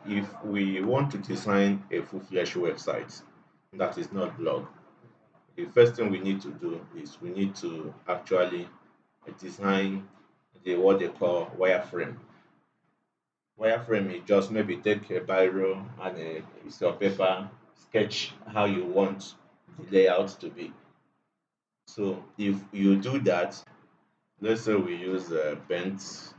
if we want to design a full-fledged website that is not blog, the first thing we need to do is we need to actually design the what they call wireframe. Wireframe is just maybe take a biro and a piece of paper, sketch how you want the layout to be. So if you do that, let's say we use bent.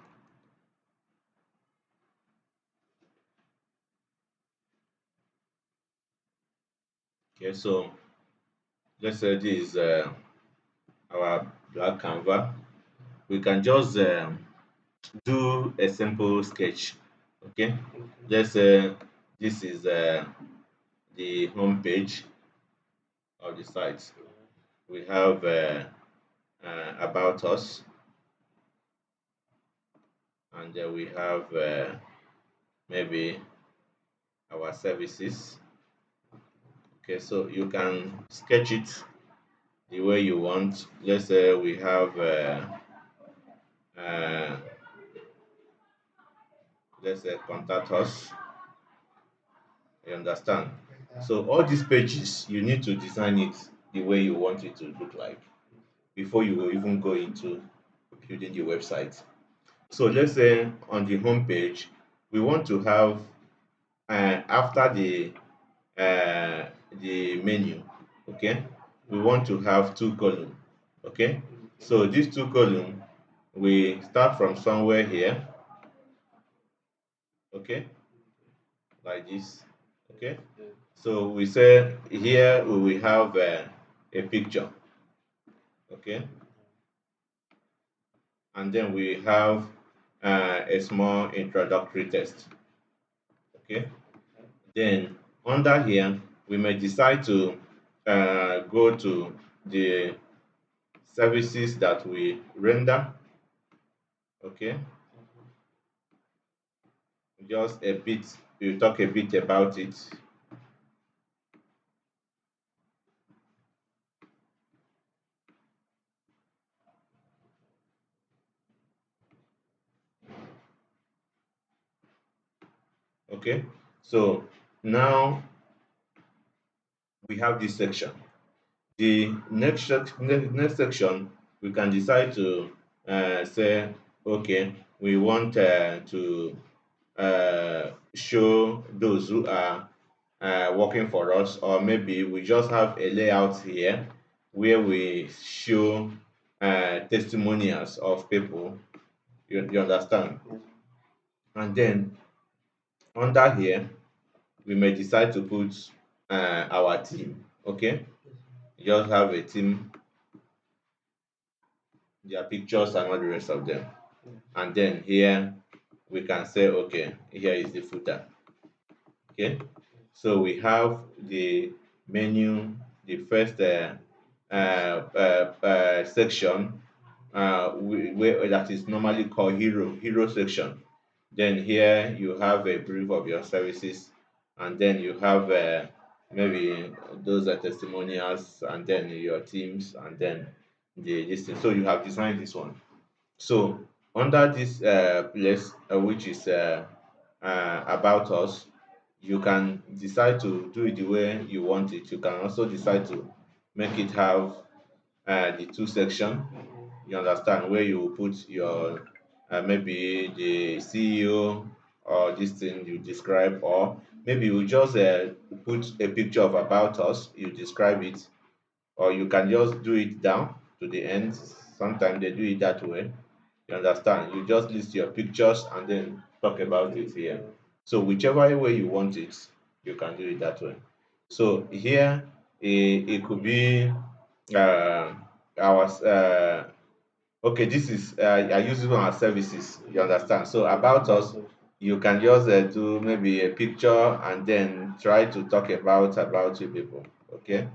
Okay, so let's say this is our black canvas. We can just do a simple sketch. Okay, let's say this is the home page of the site. We have about us, and then we have maybe our services. Okay, so you can sketch it the way you want. Let's say we have uh, let's say contact us. You understand? So all these pages, you need to design it the way you want it to look like before you will even go into building the website. So let's say on the home page, we want to have after the menu, okay, we want to have two columns, okay. So these two columns, we start from somewhere here, okay, like this, okay. So we say here we will have a picture, okay, and then we have a small introductory text, okay. Then under here, we may decide to go to the services that we render, okay. Just a bit, we'll talk a bit about it. Okay, so now we have this section. The next section, we can decide to say, okay, we want to show those who are working for us, or maybe we just have a layout here where we show testimonials of people. You understand? And then under here, we may decide to put our team. Okay, just have a team, their pictures and all the rest of them. And then here we can say, okay, here is the footer. Okay, so we have the menu, the first section, where that is normally called hero section. Then here you have a brief of your services, and then you have maybe those are testimonials, and then your teams, and then the this thing. So you have designed this one. So under this place, which is about us, you can decide to do it the way you want it. You can also decide to make it have the two section. You understand, where you put your maybe the CEO or this thing you describe, or maybe you just put a picture of about us, you describe it, or you can just do it down to the end. Sometimes they do it that way. You understand? You just list your pictures and then talk about it here. So whichever way you want it, you can do it that way. So here it could be uh, our okay. This is I use it on our services. You understand? So about us, you can just do maybe a picture and then try to talk about you people. Okay.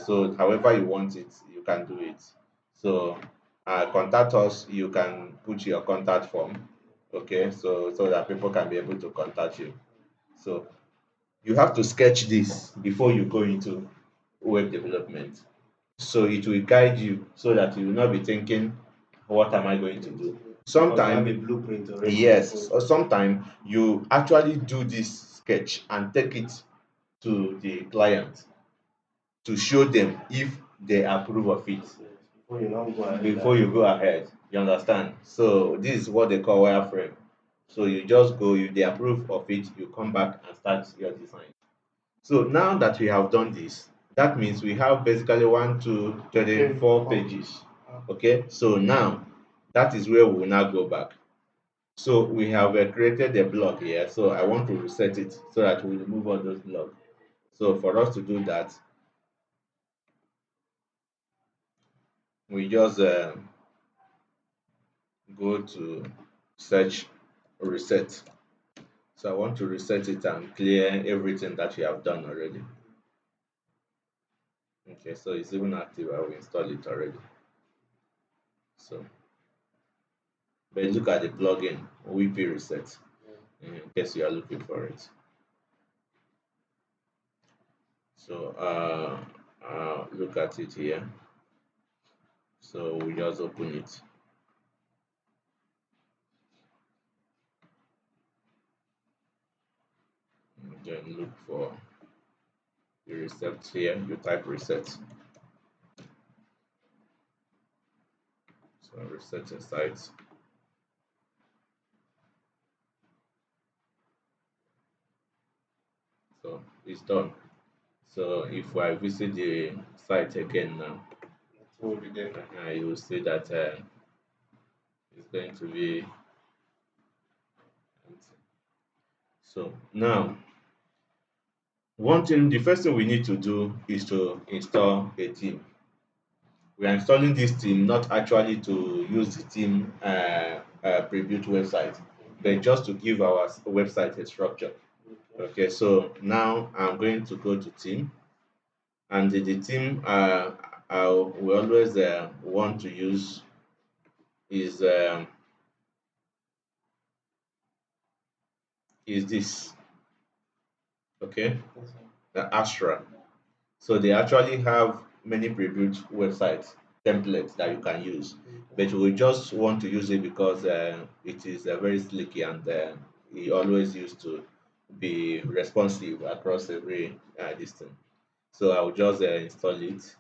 So however you want it, you can do it. So contact us. You can put your contact form. Okay. So that people can be able to contact you. So you have to sketch this before you go into web development. So it will guide you so that you will not be thinking, what am I going to do? Sometimes a blueprint already. Yes, or sometimes you actually do this sketch and take it to the client to show them if they approve of it. Before you now go ahead. Before you go ahead. You understand? So this is what they call wireframe. So you just go, if they approve of it, you come back and start your design. So now that we have done this, that means we have basically 4 pages. Okay, so now that is where we will now go back. So we have created a block here. So I want to reset it so that we remove all those blocks. So for us to do that, we just go to search reset. So I want to reset it and clear everything that we have done already. Okay, so it's even active. I will install it already. So, but look at the plugin WP reset in case you are looking for it. So look at it here. So we just open it. And then look for the reset here. You type reset. So reset inside. So it's done. So if I visit the site again now, you will see that it's going to be empty. So now, the first thing we need to do is to install a theme. We are installing this theme not actually to use the theme preview website, but just to give our website a structure. Okay, so now I'm going to go to theme, and the theme we always want to use is is this. Okay, the Astra. So they actually have many preview websites templates that you can use, but we just want to use it because it is very slicky and it always used to be responsive across every distance. So I'll just install it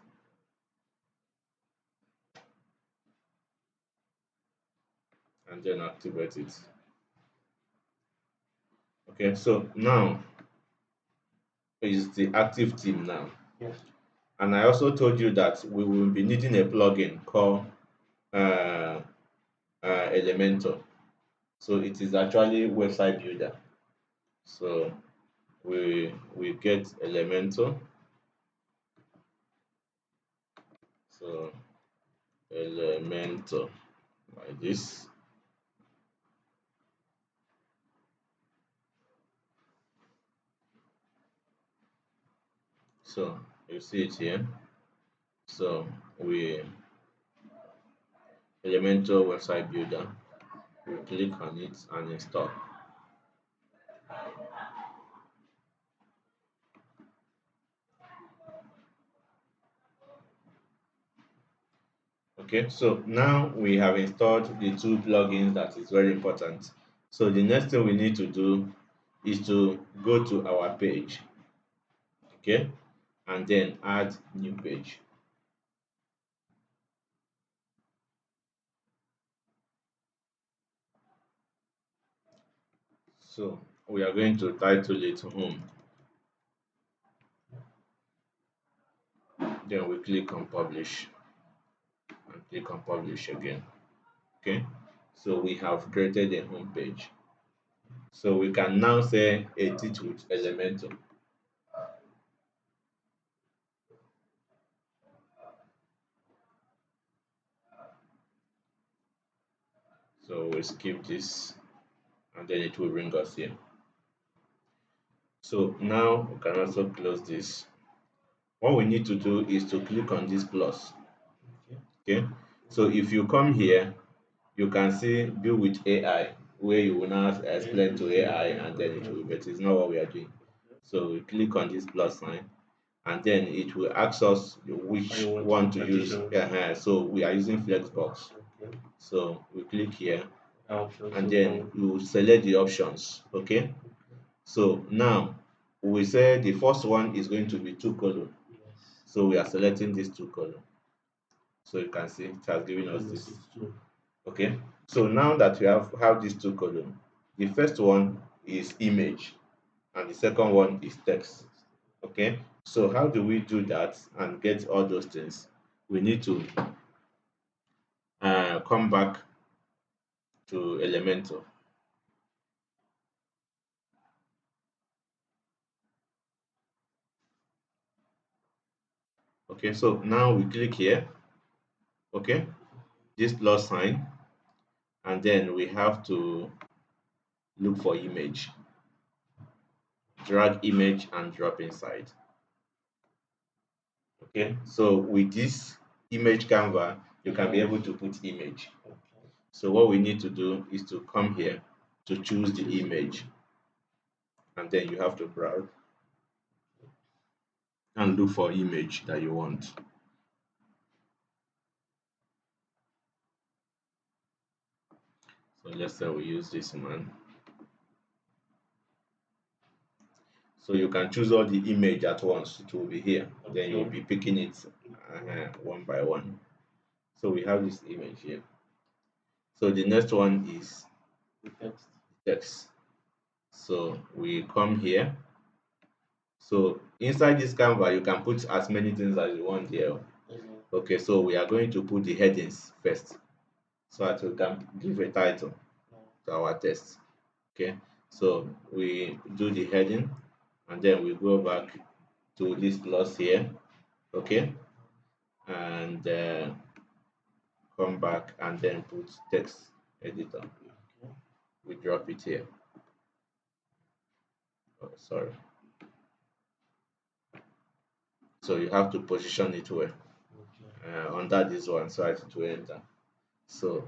and then activate it. Okay, so now is the active theme now. Yes. And I also told you that we will be needing a plugin called uh, Elementor. So it is actually website builder. So we get Elementor. So Elementor like this. So you see it here. So we Elementor website builder. We click on it and install. Okay, so now we have installed the two plugins that is very important. So the next thing we need to do is to go to our page, okay, and then add new page. So we are going to title it home. Then we click on publish and click on publish again. Okay, so we have created a home page. So we can now say edit with Elementor. So we skip this and then it will bring us here. So now we can also close this. What we need to do is to click on this plus. Okay, so if you come here, you can see build with AI, where you will now explain to AI and then it will, but it's not what we are doing. So we click on this plus sign and then it will ask us which one to use. So we are using Flexbox. So we click here Options and then open. you select the options. Okay, so now we say the first one is going to be two column, Yes. so we are selecting this two column. So you can see it has given us Yes, this. it's two. Okay, so now that we have these two column, the first one is image and the second one is text. Okay, so how do we do that and get all those things? We need to come back to Elementor. Okay, so now we click here. Okay, this plus sign, and then we have to look for image, drag image and drop inside. Okay, so with this image canva, you can be able to put image. Okay. So what we need to do is to come here to choose the image, and then you have to browse and look for image that you want. So let's say we use this one. So you can choose all the image at once. It will be here. Then you'll Okay. be picking it one by one. So we have this image here. So the next one is The text. text. So we come here. So inside this Canva, you can put as many things as you want here. Mhm. Okay, so we are going to put the headings first so that we can give a title to our text. Okay, so we do the heading and then we go back to this plus here. Okay, and come back and then put text editor. Okay. We drop it here. Oh, sorry. So you have to position it well Okay. under this one so that it will enter. So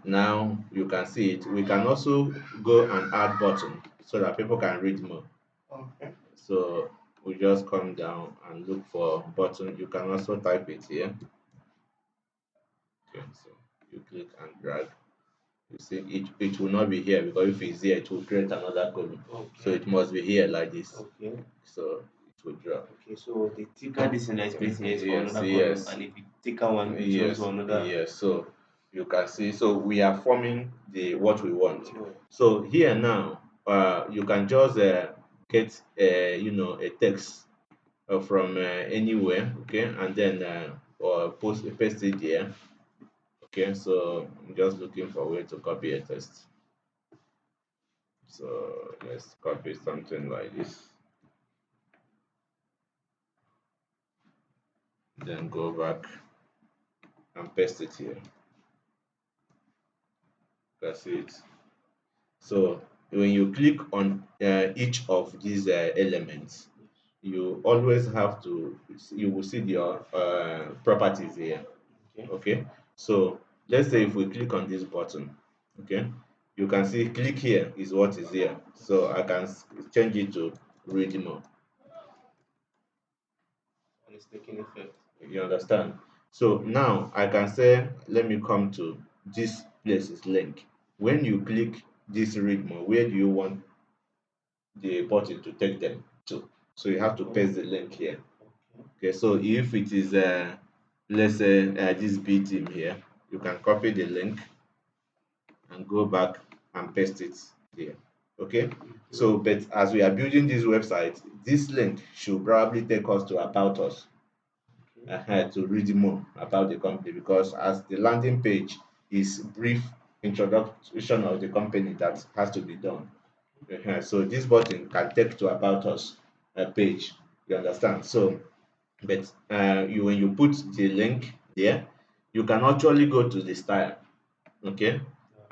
now you can see it. We can also go and add button so that people can read more. Okay. So we just come down and look for button. You can also type it here. Okay, so you click and drag. You see it will not be here because if it's here, it will create another column. So Okay. it must be here like this. Okay. So it will drop. Okay. So the thicker this thing that is placing is for Yes, another column, yes. and if the thicker one it shows Yes, for another. yes. So you can see. So we are forming the what we want. Yeah. So here now, you can just get a text from anywhere, okay, and then or post paste it there. Okay, so I'm just looking for a way to copy a text. So let's copy something like this. Then go back and paste it here. You can see it. So when you click on each of these elements, you always have to, you will see your properties here. Okay. Okay, so let's say if we click on this button, okay, you can see click here is what is here. So I can change it to read more. And it's taking effect. You understand? So now I can say, let me come to this place is link. When you click this read more, where do you want the button to take them to? So you have to Okay. paste the link here. Okay. Okay, so if it is let's say this B team here, you can copy the link and go back and paste it here. Okay, Okay. so but as we are building this website, this link should probably take us to about us Okay. to read more about the company, because as the landing page is brief introduction of the company that has to be done. So this button can take to about us page. You understand? So but you when you put the link there, you can actually go to the style, okay,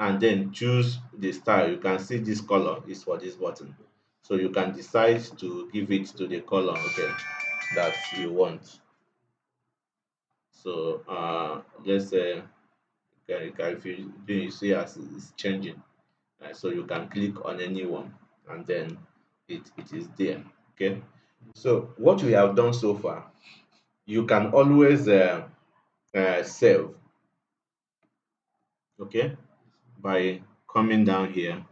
and then choose the style. You can see this color is for this button, so you can decide to give it to the color, okay, that you want. So let's say, if you see as it's changing, so you can click on any one and then it is there. Okay, so what we have done so far, you can always save. Okay, by coming down here.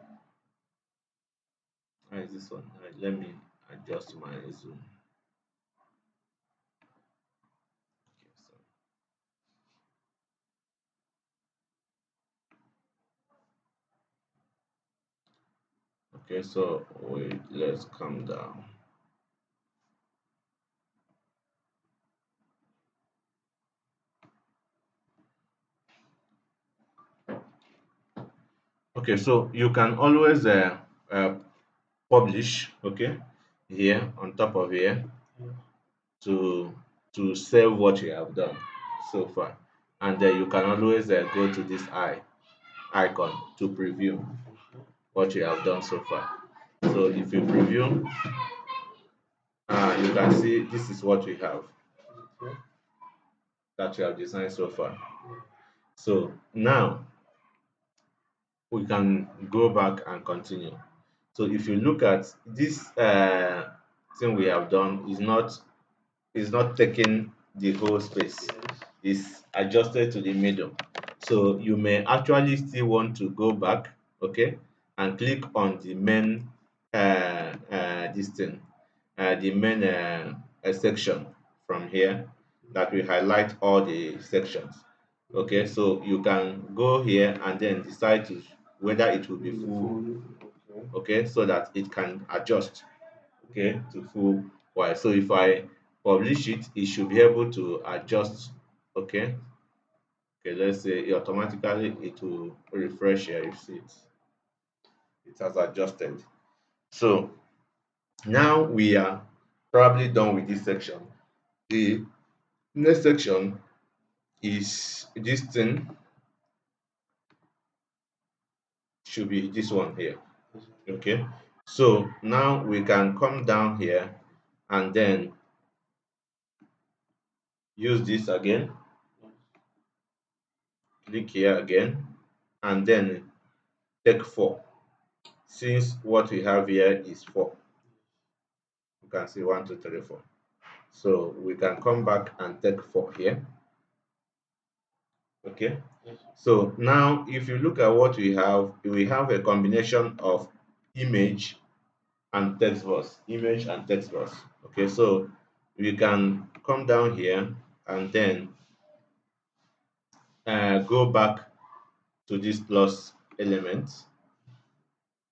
How is this one? Let me adjust my zoom. Okay, so wait, let's come down. Okay, so you can always publish, okay, here on top of here to save what you have done so far, and then you can always go to this icon to preview what you have done so far. So if you preview, you can see this is what we have that we have designed so far. So now we can go back and continue. So if you look at this thing we have done is not taking the whole space. It's adjusted to the middle. So you may actually still want to go back, okay, and click on the main this thing, the main section from here that will highlight all the sections. Okay, so you can go here and then decide to whether it will be full, okay, so that it can adjust, okay, to full wide. So if I publish it, it should be able to adjust, okay. Okay, let's say automatically it will refresh here. You see it has adjusted. So now we are probably done with this section. The next section is this thing, should be this one here. Okay, so now we can come down here and then use this again, click here again, and then take 4. Since what we have here is 4, you can see 1, 2, 3, 4. So we can come back and take 4 here. Okay, so now if you look at what we have a combination of image and text box, image and text box. Okay, so we can come down here and then go back to this plus element.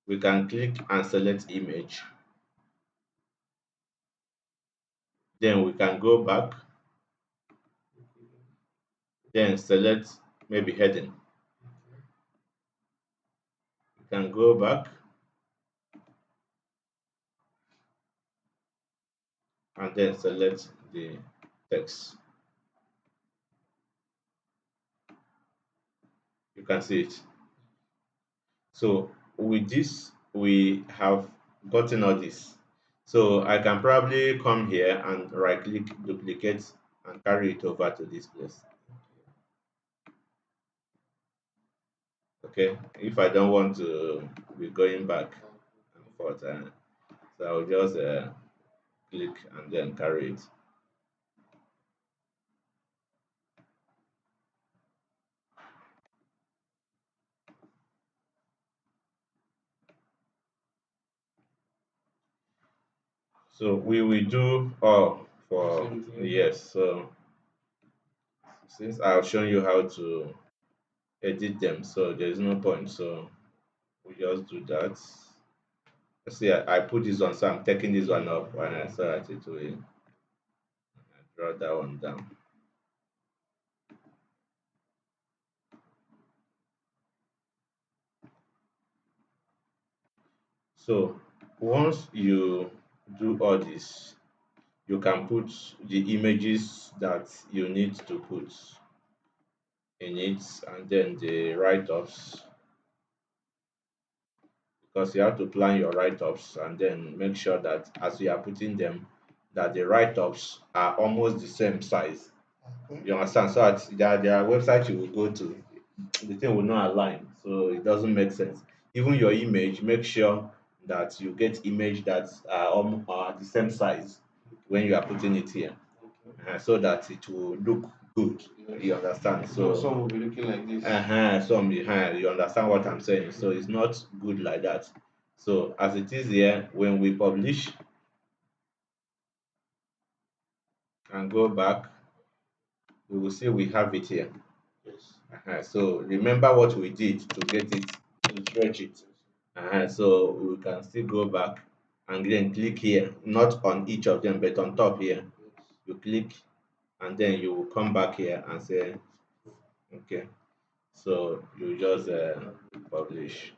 We can click and select image. Then we can go back, then select maybe heading. We can go back and then select the text. You can see it. So with this, we have gotten all this. So I can probably come here and right click, duplicate, and carry it over to this place. Okay, if I don't want to be going back and forth, so I'll just click and then carry it. So we will do all for yes. So since I've shown you how to edit them, so there's no point. So we just do that. See, I put this one, so I'm taking this one up, and I saw that it will draw that one down. So once you do all this, you can put the images that you need to put in it, and then the write-ups, because you have to plan your write-ups and then make sure that as you are putting them, that the write-ups are almost the same size. You understand? So that there are websites you will go to, the thing will not align, so it doesn't make sense. Even your image, make sure that you get image that are the same size when you are putting it here, so that it will look good. Yes. You understand? So So some will be looking like this. some behind, you understand what I'm saying? So it's not good like that. So as it is here, when we publish and go back, we will see we have it here. Yes. So remember what we did to get it, to stretch it. So we can still go back and then click here, not on each of them, but on top here. Yes. You click and then you will come back here and say, okay. So you just publish.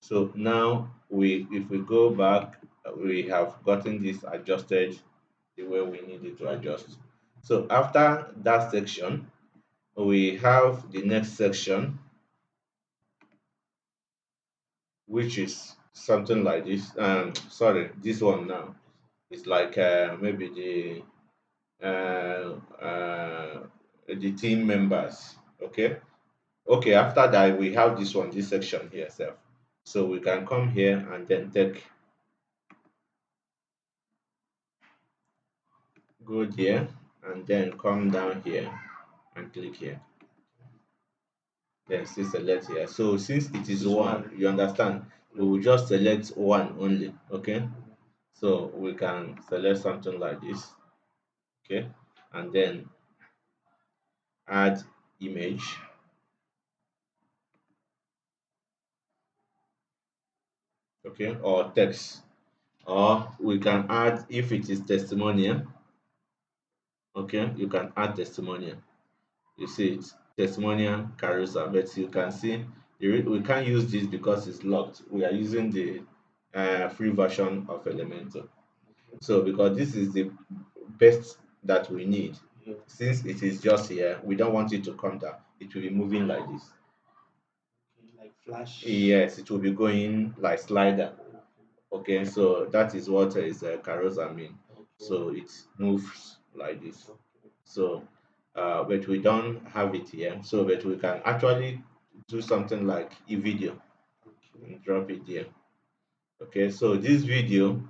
So now if we go back, we have gotten this adjusted the way we need it to adjust. So after that section, we have the next section, which is something like this. Sorry, this one now is like maybe the team members. Okay, okay. After that, we have this one, this section here, self. So we can come here and then go there, and then come down here and click here. Then still select here. So since it is one, you understand, we will just select one only. Okay, so we can select something like this. Okay, and then add image. Okay, or text, or we can add, if it is testimonial. Okay, you can add testimonial. You see it, testimonial carousel, but you can see we can't use this because it's locked. We are using the free version of Elementor. So because this is the best that we need, Yeah. since it is just here, we don't want it to come down. It will be moving like this. Okay, like flash. Yes, it will be going like slider. Okay, so that is what is carousel mean. Okay. So it moves like this. Okay. So but we don't have it here. So but we can actually do something like a video Okay. and drop it there. Okay, so this video,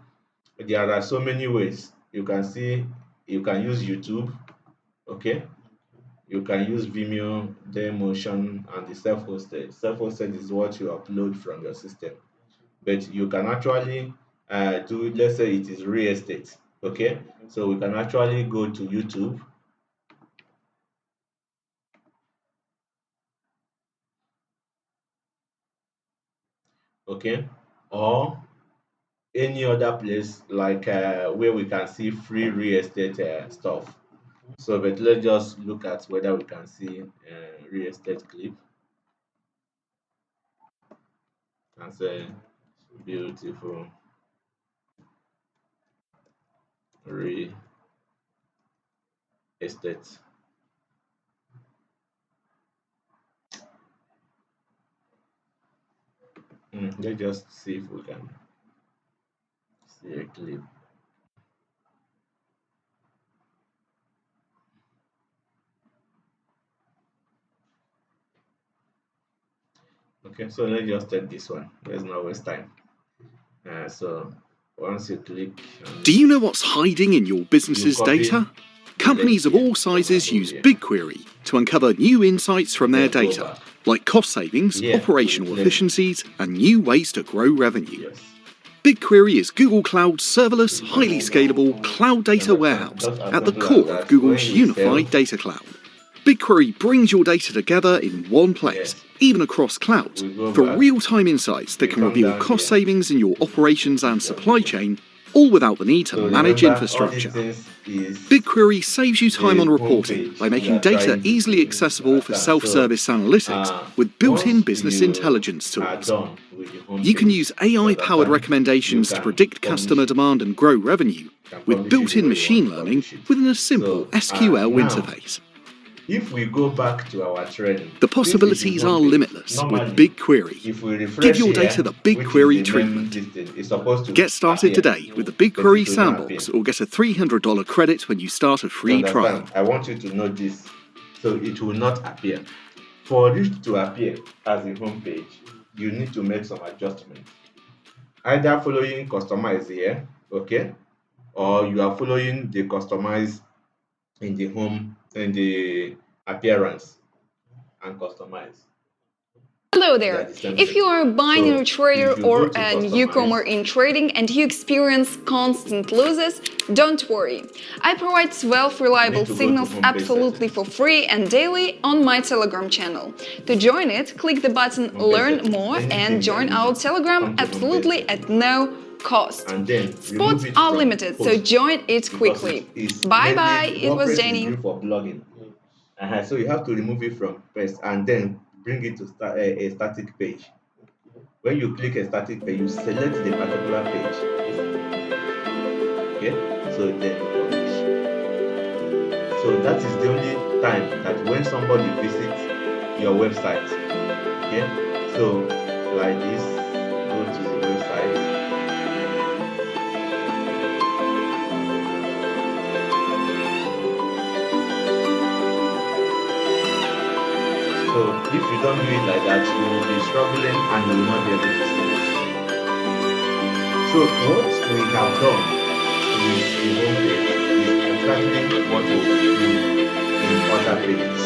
there are so many ways. You can see, you can use YouTube. Okay, you can use Vimeo, Daymotion, and the self-hosted. Self-hosted is what you upload from your system, but you can actually do, let's say it is real estate. Okay, so we can actually go to YouTube. Okay, or any other place like where we can see free real estate stuff. So but let's just look at whether we can see real estate clip and say beautiful real estate. Let's just see if we can see a clip. Okay, so let's just take this one. Let's not waste time. So once you click on Do it, you know what's hiding in your you business's copy data? the link Companies of here all from sizes above use here. BigQuery to uncover new insights from their Then go data, back like cost savings, here to operational replace it. efficiencies, and new ways to grow revenue. Yes. BigQuery is Google Cloud's serverless, highly scalable cloud data Understand? warehouse Just as at the simple as core of that. When Google's you sell, unified data cloud. BigQuery brings your data together in one place, yes, even across clouds, we go for back, real-time insights that we can come reveal down cost here, savings in your operations and click on supply this one. chain, all without the need to So manage remember, all these infrastructure. things is BigQuery saves you time the on home reporting page by we making are data trying to easily see. You accessible for understand? So self-service analytics with built-in once business you intelligence are tools. done with the home You can page, use you AI-powered understand, you recommendations to can predict publish customer it. demand and grow revenue You can with publish it the built-in way you want machine to learning publish it. within a simple So SQL now, interface. if we go back to our training, The since it is possibilities are home page, limitless with normally BigQuery. if we Give refresh your data here, the which is BigQuery the main treatment. this thing, it's supposed to Get started appear, today with the but BigQuery it will not appear. Sandbox or get a $300 credit when you start a You free trial. understand? I want you to know this. So it will not appear. For it to appear as a home page, you need to make some adjustments. Either following customize here, okay, or you are following the customize in the home in the appearance and customize. Hello They are there. the same If thing. you are a binary So trader if you go or to a customize, newcomer in trading and you experience constant losses, don't worry. I provide 12 you need reliable to go to signals home page absolutely settings. for free and daily on my Telegram channel. To join it, click the button Home page Learn settings. More and Anything you are join our using, Telegram come to home page absolutely at settings. no cost. And then remove Spots it are from limited, so post, join it because it quickly. is Bye bye, mainly it was WordPress is Jenny. built for blogging. So you have to remove it from post and then bring it to a static page. When you click a static page, you select the particular page. Okay, so then you publish. So that is the only time that when somebody visits your website. Okay, so like this, go to the website. So if you don't do it like that, you will be struggling and you will not be able to see it. So what we have done with the home page is exactly what we will do in other pages.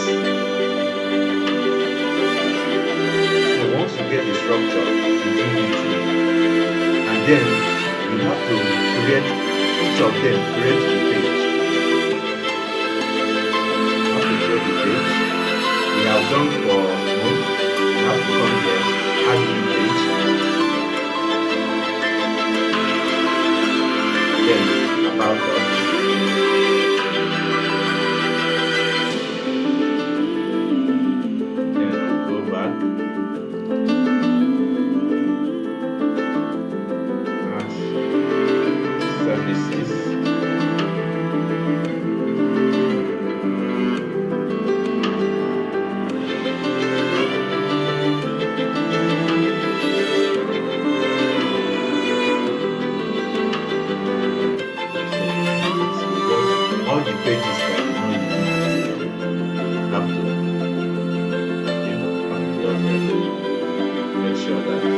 So once you get the structure, you bring it in, and then you have to create each of them, create the page. You have to create the page. We have done for home. You have to come here, add new page, then about us. Then go back, add services. Because all the pages that you know you need, you have to, just make sure that you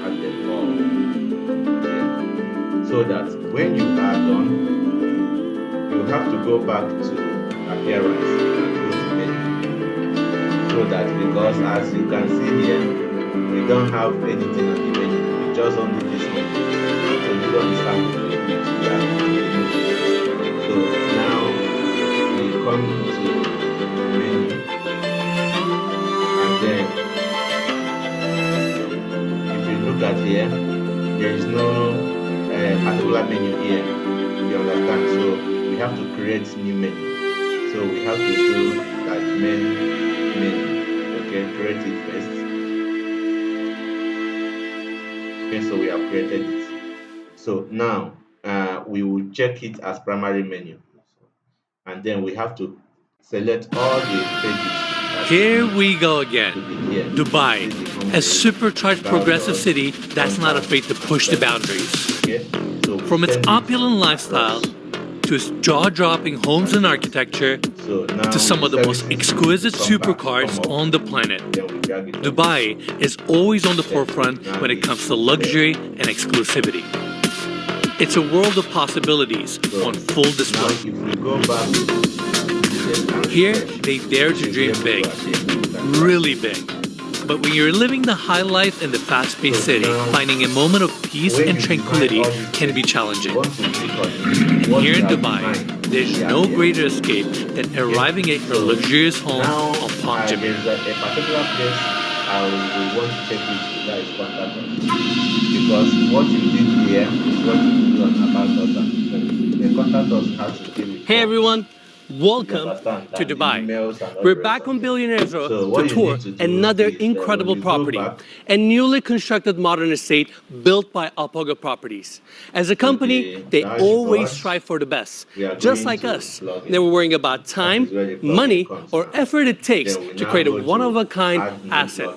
add them all here. So that when you are done, you have to go back to appearance and go to menu. So that, because as you can see here, we don't have anything on the menu. We just only this one. So this one is sample which we have removed. So now we come to menu, and then if you look at here, there is no particular menu here. You understand? So we have to create new menu. So we have to do like menu. Okay, create it first. Okay, so we have created it. So now we will check it as primary menu, and then we have to select all the pages. Here we go again. Here. Dubai, a supercharged progressive city that's not afraid to push the boundaries. Okay. So From its opulent lifestyle to its jaw-dropping homes and architecture so to some of the most exquisite supercars on the planet, Dubai is always on the forefront when it comes to luxury and exclusivity. It's a world of possibilities on full display. If we go back, here they dare to dream big, really big. But when you're living the high life in the fast-paced city, finding a moment of peace and tranquility can be challenging. Here in Dubai, there's no greater escape than arriving at your luxurious home on Palm Jumeirah. There's a particular place I will want to take you to, that is contact us. Because what you did here is what you do on about us, and the contact us has to do with Hey everyone, welcome understand, to and the Dubai. emails and all We're the rest back of on it. Billionaires Road So what to you tour need to do another is, incredible when you go property, back, a newly constructed modern estate built by Alpaga Properties. As a company, they always strive for the best, just like us. Never worrying about time, money, or effort it takes to create a one-of-a-kind asset.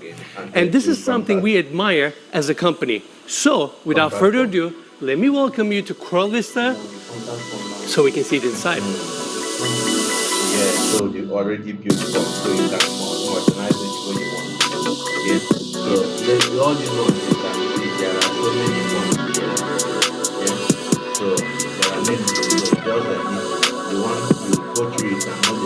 And this is something we admire as a company. So, without further ado, let me welcome you to Coral Vista so we can see it inside. Yeah, so they already built some, so you can modernize it when you want. Yeah, so there's all these ones you can see, there are so many ones here. Yeah, so there are many, so just like this, the one you go through it and know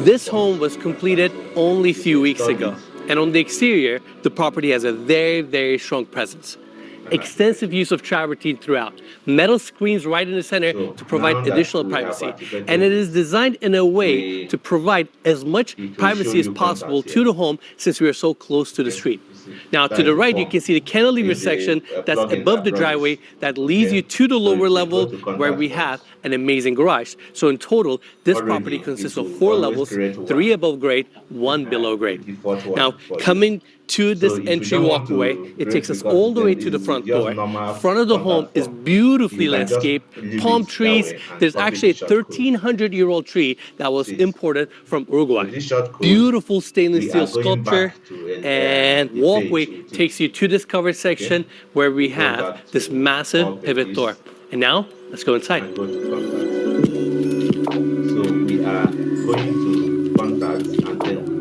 This home was completed only a few weeks ago, and on the exterior, the property has a very, very strong presence. Extensive use of travertine throughout, metal screens right in the center to provide additional privacy, and it is designed in a way to provide as much privacy as possible to the home since we are so close to the street. Now, to the right, you can see the cantilever section that's above the driveway that leads you to the lower level where we have an amazing garage. So in total, this property consists of 4 levels, 3 above grade, 1 below grade. Now, coming to this entry walkway, it takes us all the way to the front door. Front of the home is beautifully landscaped, palm trees. There's actually a 1,300-year-old tree that was imported from Uruguay. Beautiful stainless steel sculpture, and walkway takes you to this covered section where we have this massive pivot door. And now, let's go inside. So we are going to contact and then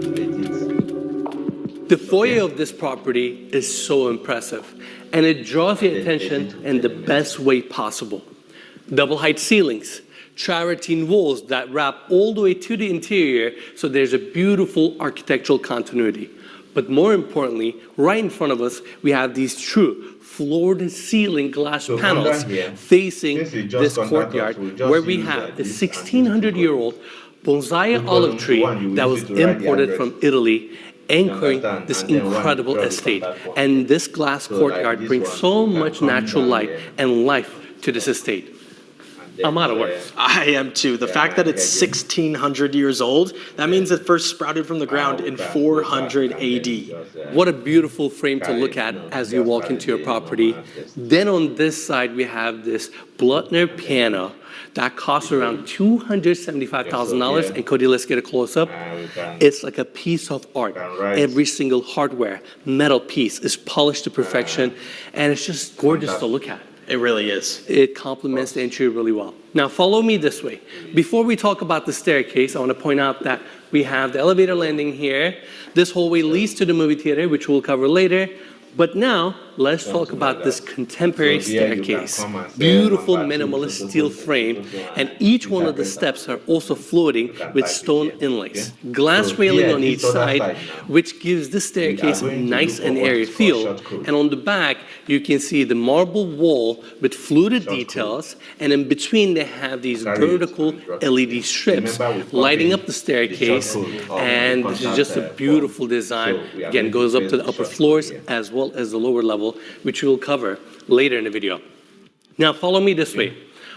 the foyer of this property is so impressive, and it draws your attention in the best way possible. Double height ceilings, travertine walls that wrap all the way to the interior, so there's a beautiful architectural continuity. But more importantly, right in front of us, we have these true floor-to-ceiling glass panels facing this courtyard, where we have the 1,600-year-old bonsai olive tree that was imported from Italy, anchoring this incredible estate. And this glass courtyard brings so much natural light and life to this estate. I'm out of words. I am too. The fact that it's 1,600 years old, that means it first sprouted from the ground in 400 AD. What a beautiful frame to look at as you walk into your property. Then on this side, we have this Blutner piano that costs around $275,000. And Cody, let's get a close-up. It's like a piece of art. Every single hardware, metal piece is polished to perfection, and it's just gorgeous to look at. It really is. It complements the interior really well. Now follow me this way. Before we talk about the staircase, I want to point out that we have the elevator landing here. This hallway leads to the movie theater, which we'll cover later. But now, let's talk about this contemporary staircase. Beautiful minimalist steel frame, and each one of the steps are also floating with stone inlays. Glass railing on each side, which gives the staircase a nice and airy feel. And on the back, you can see the marble wall with fluted details, and in between they have these vertical LED strips lighting up the staircase, and this is just a beautiful design. Again, goes up to the upper floors as well as the lower level, which we will cover later in the video. Now follow me this way.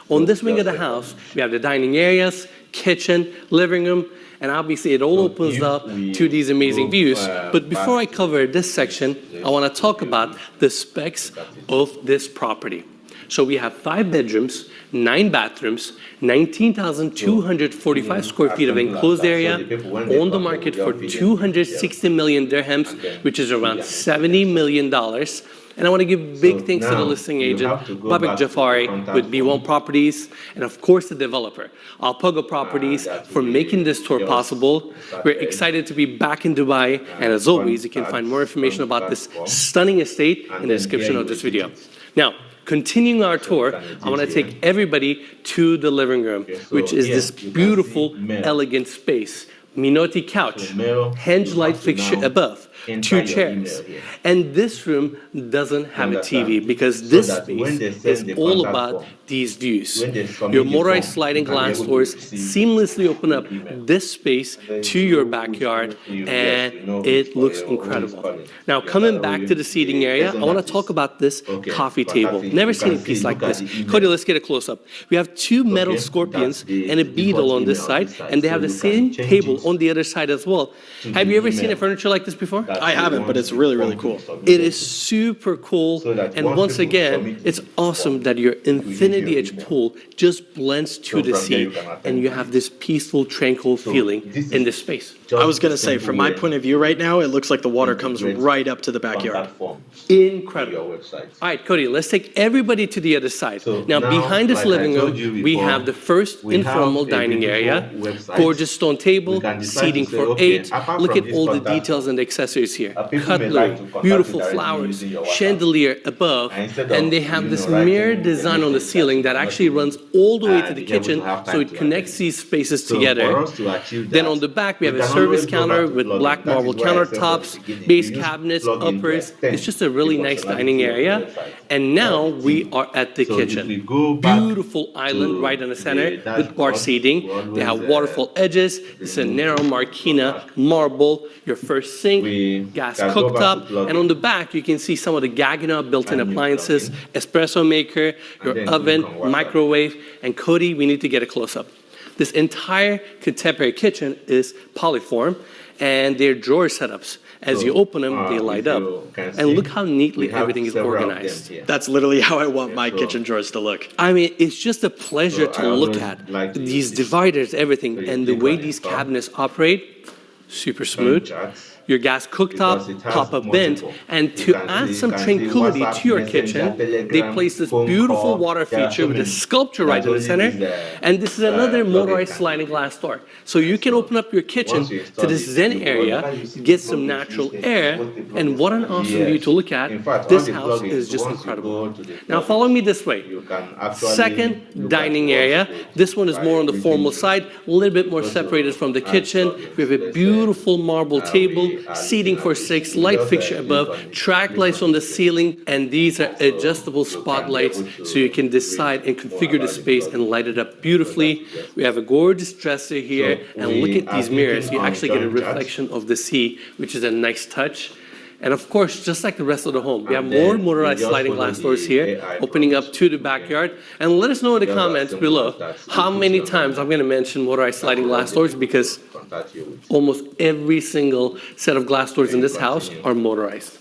On this wing of the house, we have the dining areas, kitchen, living room, and obviously it all opens up to these amazing views. But before I cover this section, I want to talk about the specs of this property. So we have 5 bedrooms, 9 bathrooms, 19,245 square feet of enclosed area, on the market for 260 million dirhams, which is around $70 million. And I want to give big thanks to the listing agent, Babak Jafari with B1 Properties, and of course the developer, Alpago Properties, for making this tour possible. We're excited to be back in Dubai, and as always, you can find more information about this stunning estate in the description of this video. Now, continuing our tour, I want to take everybody to the living room, which is this beautiful, elegant space. Minotti couch, hinge light fixture above, 2 chairs. And this room doesn't have a TV because this space is all about these views. Your motorized sliding glass doors seamlessly open up this space to your backyard, and it looks incredible. Now, coming back to the seating area, I want to talk about this coffee table. Never seen a piece like this. Cody, let's get a close-up. We have 2 metal scorpions and a beetle on this side, and they have the same table on the other side as well. Have you ever seen a furniture like this before? I haven't, but it's really, really cool. It is super cool, and once again, it's awesome that your infinity edge pool just blends to the sea, and you have this peaceful, tranquil feeling in this space. I was going to say, from my point of view right now, it looks like the water comes right up to the backyard. Incredible. All right, Cody, let's take everybody to the other side. Now, behind this living room, we have the first informal dining area, gorgeous stone table, decide to seating say, for okay, 8. apart Look from at this all the contact details form, and the accessories here. people may like Cutlery, to contact beautiful you directly flowers, using your WhatsApp. chandelier above, And instead and of they have this writing mirror a design on the message ceiling that you actually not runs even, all the way to the be able to kitchen, have so time it to connects attend. these spaces So together. for us to achieve Then that, on the back, we have a can service always go back counter to with plugin. black That marble is why I said from the countertops, beginning, base we use cabinets, plugin to uppers. extend It's just a the really nice dining functionality of the area. website. And now That's we it. are at the So if kitchen. we go back Beautiful island right to in the center the with bar dashboard, seating. we They always have waterfall edges. It's a remove narrow this. marquina marble, your first sink, We gas can go back to cooktop, and on the plugin, back you can see some of the Gaggenau built-in and new appliances, plugin, espresso maker, your and then oven, click on WhatsApp. microwave, and Cody, we need to get a close-up. This entire contemporary kitchen is polyform, and they're drawer setups. As you open them, they light up. And look how neatly everything is organized. That's literally how I want my so- kitchen drawers to look. I mean, it's just a pleasure So I to look always at. like to use These this. dividers, everything, So you and the click way on these install. cabinets operate, super smooth. charts. Your gas Because cooktop, it has pop-up bins, multiple. and You to can add see- some you can see tranquility WhatsApp, to your Messenger, kitchen, they Telegram, place this phone beautiful call. water There are feature so with a many. sculpture right in the That's center. only this, And this is another plugin motorized can sliding do. glass door. So you can open up your kitchen Once you to install this it, zen you area, will- get some natural air, and what an awesome Yes. view to look at. In fact, This all the house plugins, is just once you incredible. go to the Now plugins, follow me this way. you can actually Second, look dining at the area. workspace This one is by more on the reading formal through. side, a little bit more Go to separated from the add kitchen. plugins. We have a Let's say, beautiful marble table, we are seating looking for at it. 6, We light just, fixture click above, on it. track Click lights on on the it. ceiling, and these are adjustable you can be spotlights, able to so you can read decide and more configure the about the space plugin. and light it up beautifully. Yes. We have a gorgeous dresser here, So and look we at are these mirrors. clicking You on actually get a join chat. reflection of the sea, which is a nice touch. And of course, just like the rest of the home, we have And more then motorized we just sliding follow glass the doors here, AI opening up prompts. to the backyard. And let us know in the Just as comments simple below as that. how You many put your times I'm going to mention motorized sliding glass doors, because Contact you with. almost every single set of glass doors in this house Continue. are motorized.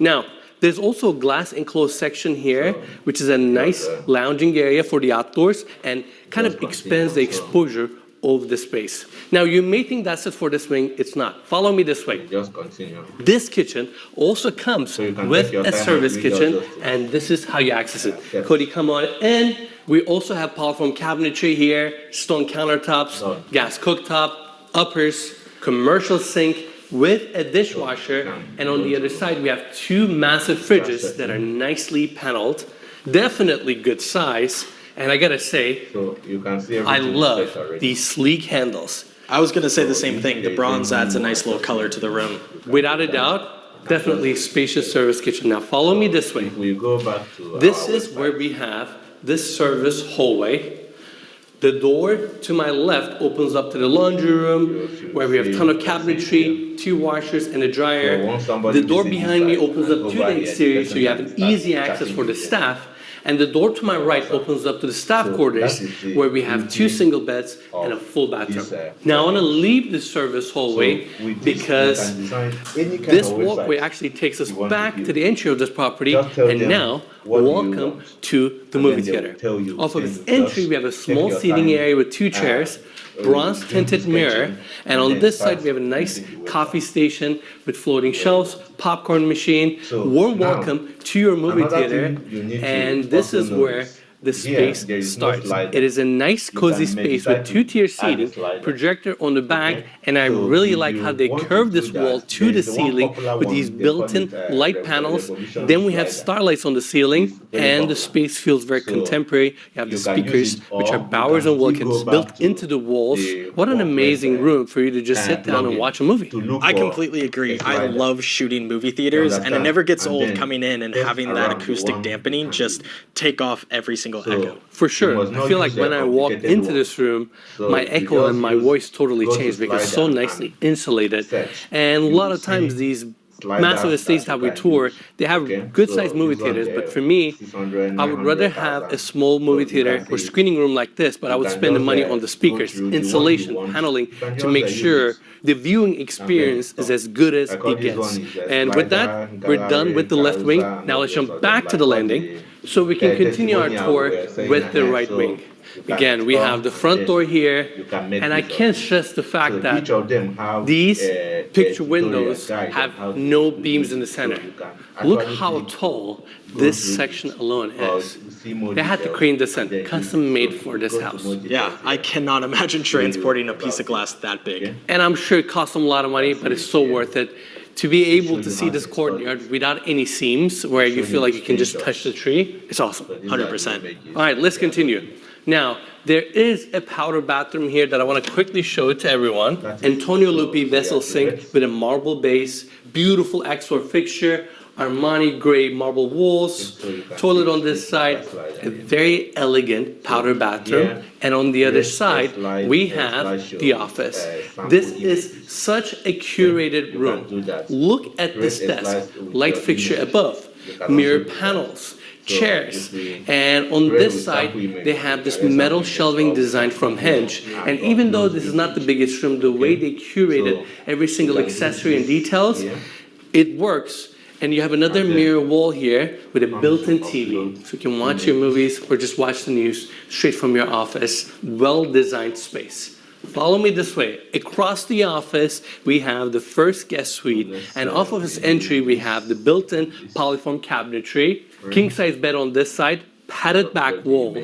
Now, there's also a glass enclosed section here, which is a nice lounging area for the outdoors and kind of Just expands the continue. So- exposure of the space. Now, you may think that's it for this wing. It's not. Follow me this way. Just continue. This kitchen also comes you can with take your a time service and read kitchen, all those things. and this is how you access it. Yes. Cody, come on in. We also have polyform cabinetry here, stone countertops, Done. gas cooktop, uppers, commercial sink with a dishwasher, and on the other side we have 2 massive fridges that are nicely paneled, definitely good size, and I gotta say, So you can see I everything love set already. these sleek handles. I was gonna say the same thing. The bronze adds a nice little color to the room. Without a doubt, definitely spacious service kitchen. Now follow me this way. If we go back to This our is website, where we have this service hallway. The door to my left opens up to the laundry room, where we have a ton of cabinetry, 2 washers, and a So dryer. once somebody The door visits behind me inside, opens up to over the here, exterior, so you have an person can easy start access chatting for the with them. staff. And the door to my right opens up to the staff So quarters, that is the where we have 2 beauty single beds and a of full bathroom. this, Now I want to leave the service hallway So with this, you because can design any kind this of walkway website actually takes us you want to back build. to the entry of this property, Just tell and them now what do you welcome want. to the And movie then they will theater. tell you. Off of Then its you entry, just we have a take small your seating time, area with 2 chairs, bronze drink tinted this mirror, kitchen, and on then this start side we have a nice using the coffee website. station with floating shelves, popcorn machine. So Warm now, welcome to your movie another theater, thing you need to and this also is know where is the here, space there is no starts. slider. It is a nice You cozy can maybe space with decide to 2-tier add a seating, slider. projector on the back, Okay. and I So really if like you how they want to curve do this that, wall to there the is the one ceiling popular with one, these they call built-in it, light rev- panels. revolution Then we have slider. starlights on the ceiling, It's very and the popular. space feels very So contemporary. You have the you can use speakers, it, which or are you Bowers can and still Wilkins go back built to into the walls. the What an WordPress, amazing room for you to just sit down and plugin watch a movie. to look I for completely agree. a I slider. love shooting movie theaters, and it understand? never gets And old then coming in and just having that around the acoustic one dampening just take off every single So, echo. For you sure. must I not feel like use a when I walk complicated into one. this room, So my you echo just and my use voice totally go to changed because it's so slider nicely and insulated. search. And a You lot will of times see these slider massive estates that we tour, they have good-sized movie theaters. But for me, I would rather have a small movie theater or screening room like this, but I would spend the money on the speakers, insulation, paneling, to make sure the viewing experience is as good as it gets. And with that, we're done with the left wing. Now let's jump back to the landing. So we can continue our testimonial tour we were saying with the ahead, right so wing. you can Again, we come have the and front then door here, you can make and I use of can't it. stress the fact So that each of them have these a picture tutorial windows guide on have how to no do beams it. in the So center. you can Look actually how click tall go this through section it, alone or is. see more They had to details, crane this and in, then custom use it. made So for you this go to house. more Yeah, details I here. cannot imagine Show you transporting a piece about of glass it. that big. Okay. And I'm sure it cost them a lot of money, but it's so worth it. To be able to see this courtyard without any seams where you feel like you can just touch the tree, it's awesome. So these are the 100%. images All right, let's that- continue. Now, there is a powder bathroom here that I want to quickly show to everyone. That is- Antonio so- Lupi so vessel yeah, sink let's- with a marble base, beautiful Axor fixture, Armani gray marble walls, So you can toilet see on this this side, slide a here. very elegant powder bathroom, here, and on the other here's the side, slide- we the have slideshow the with, office. sample This is images. such a curated You can room. do that. Look at Create this a desk, slide with light your fixture image. above, You can mirror also do that. panels, So chairs, if we and on create this with side, sample image, they have this there is metal something shelving that's design called from Hinge. and And even though upload this is not the image. biggest room, the way they curated So every single you can do accessory and this details, here. it works. And you have another And then mirror wall here with a built-in TV. upload So you can watch your movies or just watch the news straight from your office. Well-designed space. Follow me this way. Across the office, we have the first guest suite. And off of this entry, we have the built-in polyform cabinetry, king-size bed on this side, padded back wall,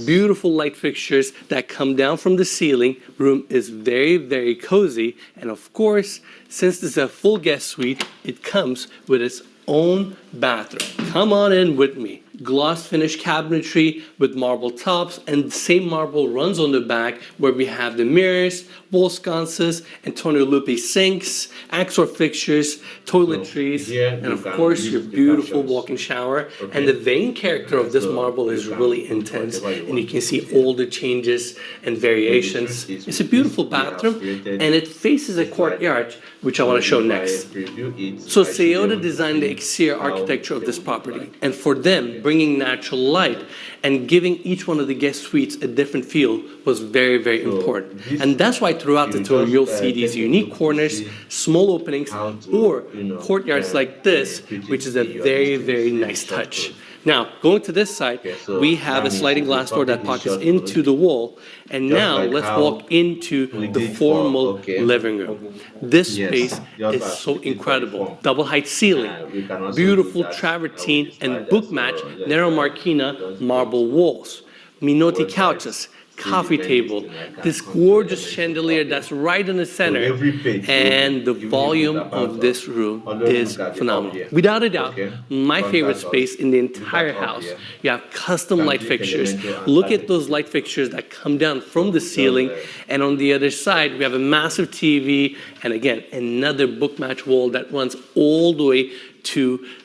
beautiful light fixtures that come down from the ceiling. Room is very, very cozy. And of course, since this is a full guest suite, it comes with its own bathroom. Come on in with me. Gloss finish cabinetry with marble tops, and the same marble runs on the back where we have the mirrors, wall sconces, Antonio Lupi sinks, Axor fixtures, toiletries, here and you of can course use your the beautiful captions. walk-in shower. Okay. And the vein character of this So marble you is can really put intense, whatever you and you want can to see put here. all the changes and variations. truth is It's a with beautiful this, we have bathroom, created and it faces a this courtyard, which I want to show If I next. preview it, So I should be able Toyota to designed the see exterior how architecture of they this would look property. like. And for them, bringing natural light and giving each one of the guest suites a different feel was very, very So important. this- And that's why throughout the you tour, just, you'll see these take a unique look to corners, see small openings, how to, or you know, courtyards like this, put it which is a in your very, distance, very in nice short touch. code. Now, going to this side, Okay, so we have that a means sliding if we glass door that copy this pockets short into code, the wall. And just now like let's how walk into we the did for- formal okay. living room. This Yes, space just is as so we did for the incredible. form. Double height ceiling, We can also beautiful do that travertine with and sliders, book match so let's, narrow just marquina go marble to walls, Minotti website, couches, coffee the table, menus, and I this can gorgeous control chandelier everything. that's right in the center, every page and the will give you volume the of back this up. room Always is look at the phenomenal. up here. Without a doubt, Okay. my Contact favorite us. space in the Look at entire up house. here. You have custom Can light click fixtures. Elementor and Look start at those light fixtures that come down from the ceiling, there. and on the other side, we have a massive TV, and again, another book match wall that runs all the way to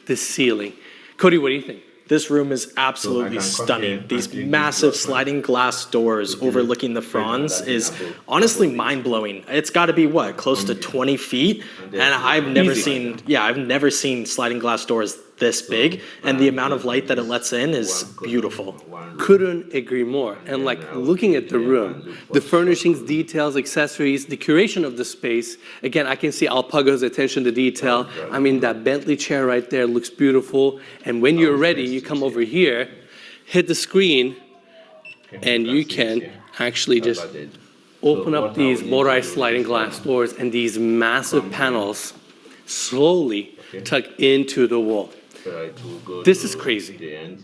the ceiling. Cody, what do you think? This room is So I absolutely can come stunning. here These and click massive this sliding glass doors overlooking the fronds that is double- honestly mind-blowing. It's got to be what, close to 20 feet? then And I've never Easy. seen sliding glass doors this big, and the amount of light that it lets in is beautiful. Couldn't agree more. And like looking at the room, the furnishings, details, accessories, the curation of the space. Again, I can see Alpago's attention to detail. I mean, that Bentley chair right there looks beautiful. And when you're ready, you come over here, hit the screen, and you can actually just open up these motorized sliding glass doors, and these massive panels slowly tuck into the wall. This is crazy.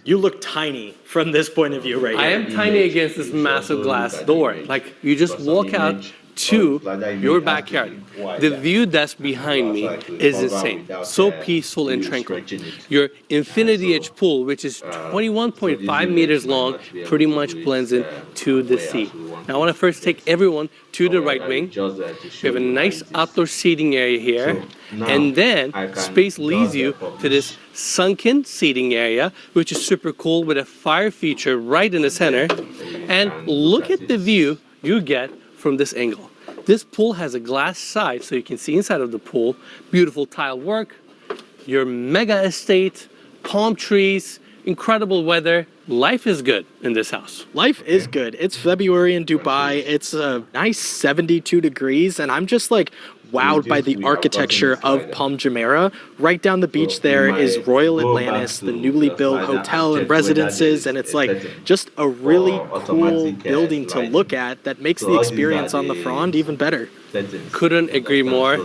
You look tiny from this point of view right I here. am tiny against this massive glass door. Like, you just walk out to your backyard. The view that's behind me is insane. So peaceful and tranquil. Your infinity edge pool, which is 21.5 meters long, pretty much blends in to the sea. Now I want to first take everyone to the right wing. We have a nice outdoor seating area here. And then space leads you to this sunken seating area, which is super cool with a fire feature right in the center. And look at the view you get from this angle. This pool has a glass side so you can see inside of the pool. Beautiful tile work, your mega estate, palm trees, incredible weather. Life is good in this house. Life is good. It's February in Dubai. It's a nice 72 degrees, and I'm just like wowed by the architecture of Palm Jumeirah. Right down the beach there is Royal Atlantis, the newly built hotel and residences, and it's like just a really cool building to look at that makes the experience on the frond even better. Couldn't agree more.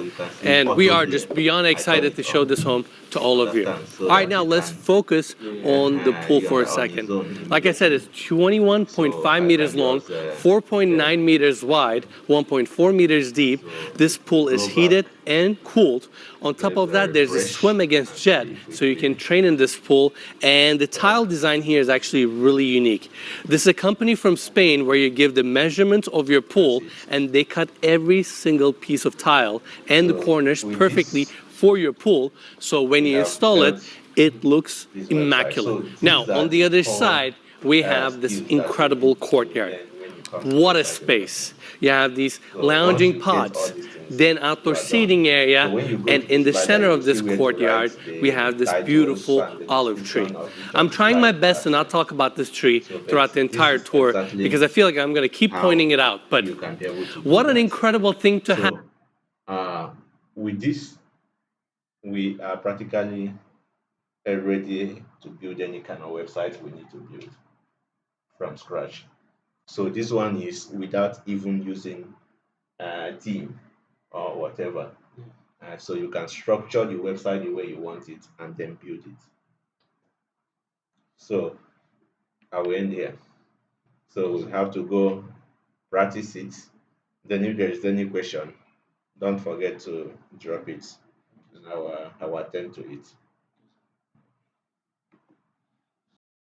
And we are just beyond excited to show this home to all of you. All right, now let's focus on the pool for a second. Like I said, it's 21.5 meters long, 4.9 meters wide, 1.4 meters deep. This pool is heated and cooled. On top of that, there's a swim against jet, so you can train in this pool. And the tile design here is actually really unique. This is a company from Spain where you give the measurements of your pool, and they cut every single piece of tile and the corners perfectly for your pool. So when you install it, it looks immaculate. Now, on the other side, we have this incredible courtyard. What a space. You have these lounging pods, then outdoor seating area, and in the center of this courtyard, we have this beautiful olive tree. I'm trying my best to not talk about this tree throughout the entire tour because I feel like I'm going to keep pointing it out. But what an incredible thing to have. With this, we are practically ready to build any kind of website we need to build from scratch. So this one is without even using a theme or whatever. So you can structure the website the way you want it and then build it. So I will end here. So we have to go practice it. Then if there is any question, don't forget to drop it and I will attend to it.